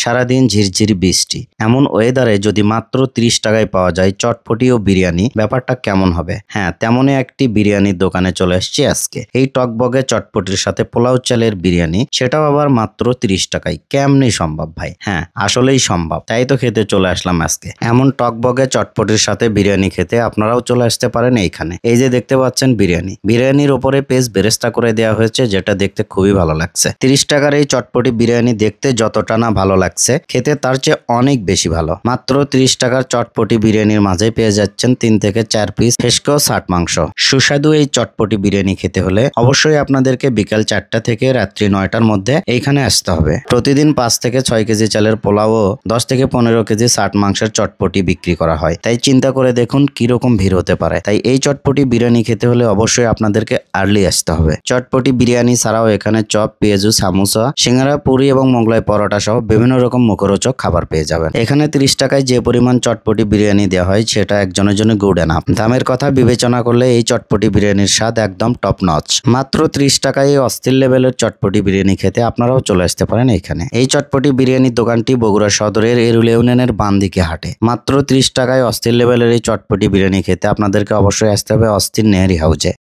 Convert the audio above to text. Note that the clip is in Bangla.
সারাদিন ঝিরঝিরি বৃষ্টি, এমন ওয়েদারে যদি মাত্র 30 টাকায় পাওয়া যায় চটপটি ও বিরিয়ানি, ব্যাপারটা কেমন হবে? হ্যাঁ, তেমনই একটি বিরিয়ানির দোকানে চলে এসেছি আজকে। এই টকবগে চটপটির সাথে পোলাও চালের বিরিয়ানি, সেটাও আবার মাত্র 30 টাকায়। কেমনি সম্ভব ভাই? হ্যাঁ, আসলেই সম্ভব, তাই তো খেতে চলে আসলাম আজকে। এমন টকবগে চটপটির সাথে বিরিয়ানি খেতে আপনারাও চলে আসতে পারেন এইখানে। এই যে দেখতে পাচ্ছেন বিরিয়ানির উপরে পেস্ট বেরেস্তা করে দেওয়া হয়েছে, যেটা দেখতে খুবই ভালো লাগছে। 30 টাকার এই চটপটি বিরিয়ানি দেখতে যতটা না ভালো লাগছে, খেতে তার চেয়ে অনেক বেশি ভালো। মাত্র 30 টাকার চটপটি বিরিয়ানির মাঝে পেয়ে যাচ্ছেন 3 থেকে 4 পিস ফেস্কো ষাট মাংস। সুস্বাদু এই চটপটি বিরিয়ানি খেতে হলে অবশ্যই আপনাদেরকে বিকাল 4টা থেকে রাত্রি 9টার মধ্যে এইখানে আসতে হবে। প্রতিদিন 5 থেকে 6 কেজি চালের পোলাও ও 10 থেকে 15 কেজি ষাট মাংসের চটপটি বিক্রি করা হয়। তাই চিন্তা করে দেখুন কিরকম ভিড় হতে পারে। তাই এই চটপটি বিরিয়ানি খেতে হলে অবশ্যই আপনাদেরকে আর্লি আসতে হবে। চটপটি বিরিয়ানি ছাড়াও এখানে চপ, পেঁয়াজু, সামোসা, সিঙ্গারা, পুরি এবং মোগলাই পরোটা সহ বিভিন্ন রকম মুখরোচক খাবার পেয়ে যাবেন। এখানে 30 টাকায় যে পরিমাণ চটপটি বিরিয়ানি দেওয়া হয় সেটা একজনের জন্য গুড এনাফ। দামের কথা বিবেচনা করলে এই চটপটি বিরিয়ানির স্বাদ একদম টপ নচ। মাত্র 30 টাকায় এই অস্থির লেভেলের চটপটি বিরিয়ানি খেতে আপনারাও চলে আসতে পারেন এখানে। এই চটপটি বিরিয়ানির দোকানটি বগুড়া সদরের এরুল ইউনিয়নের বাম দিকে হাটে। মাত্র 30 টাকায় অস্থির লেভেলের এই চটপটি বিরিয়ানি খেতে আপনাদেরকে অবশ্যই আসতে হবে অস্থির নেহারি হাউজে।